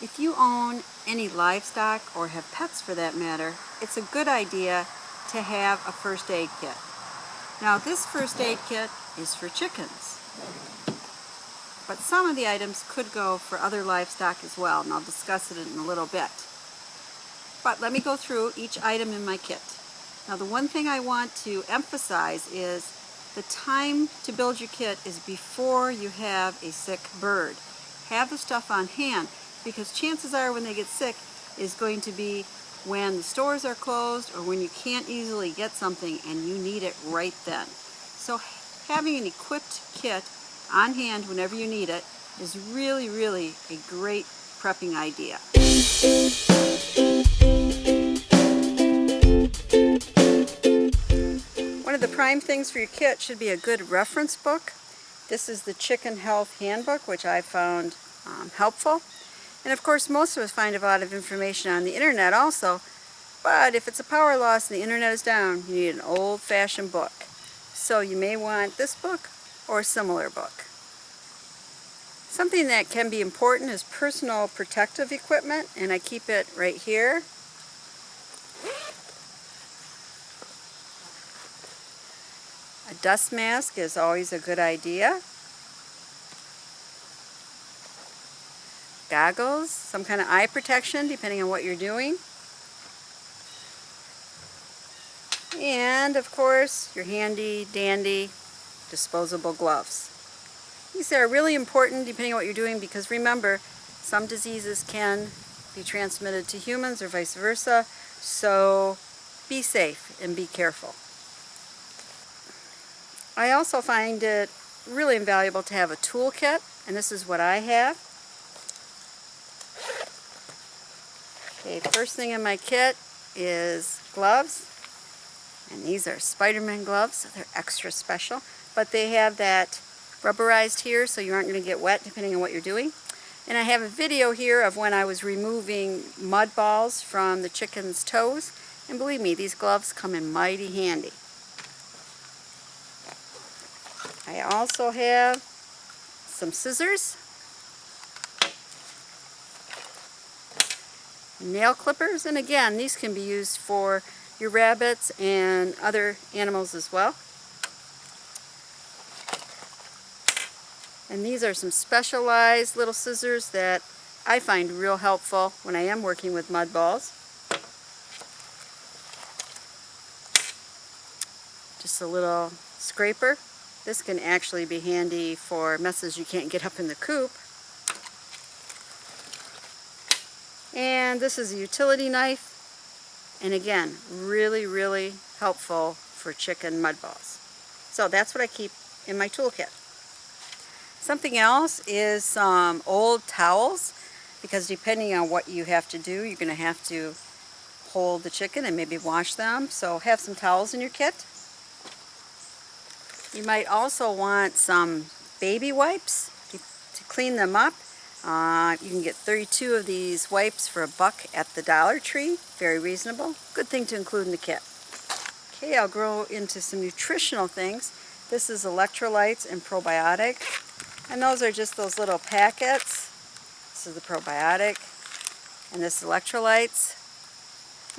If you own any livestock or have pets for that matter, it's a good idea to have a first aid kit. Now this first aid kit is for chickens, but some of the items could go for other livestock as well, and I'll discuss it in a little bit. But let me go through each item in my kit. Now the one thing I want to emphasize is the time to build your kit is before you have a sick bird. Have the stuff on hand, because chances are when they get sick is going to be when the stores are closed or when you can't easily get something and you need it right then. So having an equipped kit on hand whenever you need it is really, really a great prepping idea. One of the prime things for your kit should be a good reference book. This is the Chicken Health Handbook, which I found helpful. And of course, most of us find a lot of information on the internet also, but if it's a power loss and the internet is down, you need an old-fashioned book. So you may want this book or a similar book. Something that can be important is personal protective equipment, and I keep it right here. A dust mask is always a good idea. Goggles, some kind of eye protection depending on what you're doing. And of course, your handy dandy disposable gloves. These are really important depending on what you're doing, because remember, some diseases can be transmitted to humans or vice versa, so be safe and be careful. I also find it really invaluable to have a toolkit, and this is what I have. Okay, first thing in my kit is gloves, and these are Spider-Man gloves, so they're extra special, but they have that rubberized here so you aren't going to get wet depending on what you're doing. And I have a video here of when I was removing mud balls from the chicken's toes, and believe me, these gloves come in mighty handy. I also have some scissors, nail clippers, and again, these can be used for your rabbits and other animals as well. And these are some specialized little scissors that I find real helpful when I am working with mud balls. Just a little scraper. This can actually be handy for messes you can't get up in the coop. And this is a utility knife, and again, really, really helpful for chicken mud balls. So that's what I keep in my toolkit. Something else is some old towels, because depending on what you have to do, you're going to have to hold the chicken and maybe wash them. So have some towels in your kit. You might also want some baby wipes to clean them up. You can get 32 of these wipes for $1 at the Dollar Tree. Very reasonable. Good thing to include in the kit. Okay, I'll go into some nutritional things. This is Electrolytes and Probiotic. And those are just those little packets. This is the probiotic, and this Electrolytes.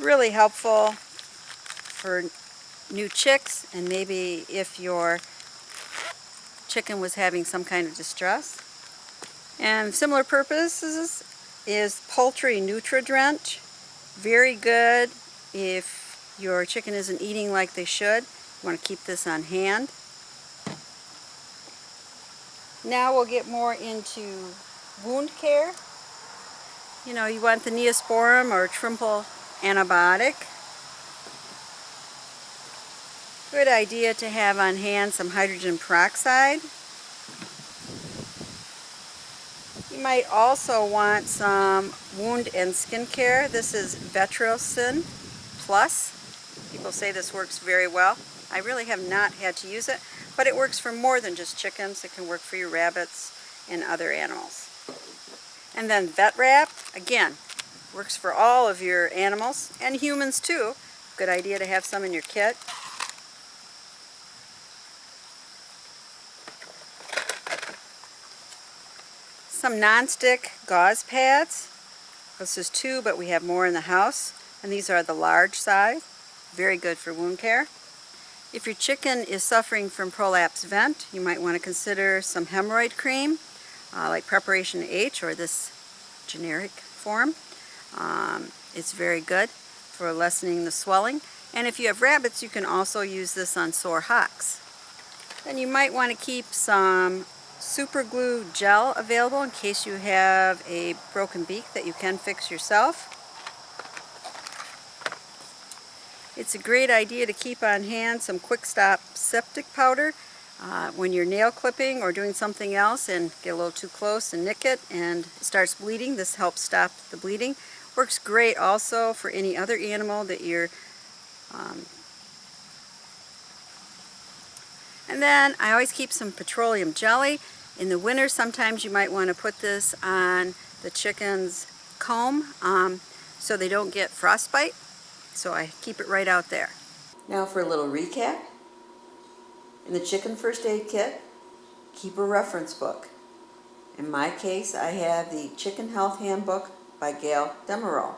Really helpful for new chicks, and maybe if your chicken was having some kind of distress. And similar purposes is Poultry Nutri-Drench. Very good if your chicken isn't eating like they should. You want to keep this on hand. Now we'll get more into wound care. You know, you want the Neosporin or triple antibiotic. Good idea to have on hand some hydrogen peroxide. You might also want some wound and skin care. This is Vetericyn Plus. People say this works very well. I really have not had to use it, but it works for more than just chickens. It can work for your rabbits and other animals. And then Vet Wrap, again, works for all of your animals and humans too. Good idea to have some in your kit. Some non-stick gauze pads. This is 2, but we have more in the house, and these are the large size. Very good for wound care. If your chicken is suffering from prolapse vent, you might want to consider some hemorrhoid cream, like Preparation H or this generic form. It's very good for lessening the swelling. And if you have rabbits, you can also use this on sore hocks. Then you might want to keep some super glue gel available in case you have a broken beak that you can fix yourself. It's a great idea to keep on hand some quick stop Styptic powder when you're nail clipping or doing something else and get a little too close and nick it and it starts bleeding. This helps stop the bleeding. Works great also for any other animal that you're and then I always keep some petroleum jelly. In the winter sometimes you might want to put this on the chicken's comb so they don't get frostbite. So I keep it right out there. Now for a little recap. In the chicken first aid kit, keep a reference book. In my case, I have the Chicken Health Handbook by Gail, Damerow.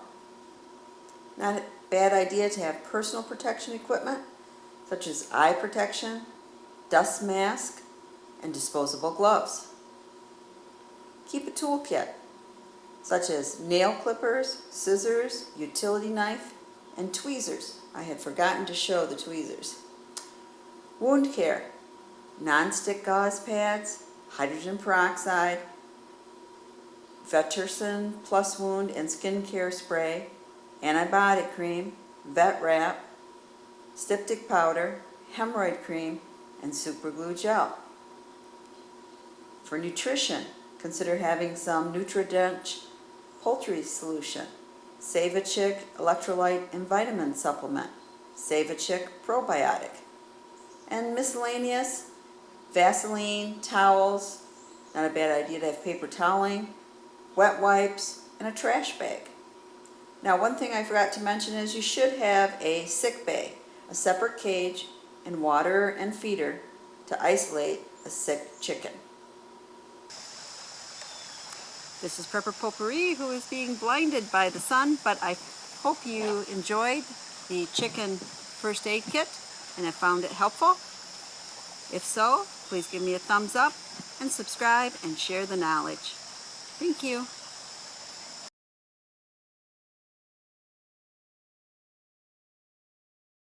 Not a bad idea to have personal protection equipment, such as eye protection, dust mask, and disposable gloves. Keep a toolkit, such as nail clippers, scissors, utility knife, and tweezers. I had forgotten to show the tweezers. Wound care, non-stick gauze pads, hydrogen peroxide, Vetericyn plus wound and skin care spray, antibiotic cream, vet wrap, styptic powder, hemorrhoid cream, and super glue gel. For nutrition, consider having some Nutri-Drench poultry solution, Sav-A-Chick Electrolyte and vitamin supplement, Sav-A-Chick Probiotic, and miscellaneous, Vaseline, towels, not a bad idea to have paper toweling, wet wipes, and a trash bag. Now one thing I forgot to mention is you should have a sick bay, a separate cage, and water and feeder to isolate a sick chicken. This is Prepper Poultry, who is being blinded by the sun, but I hope you enjoyed the chicken first aid kit and have found it helpful. If so, please give me a thumbs up and subscribe and share the knowledge. Thank you.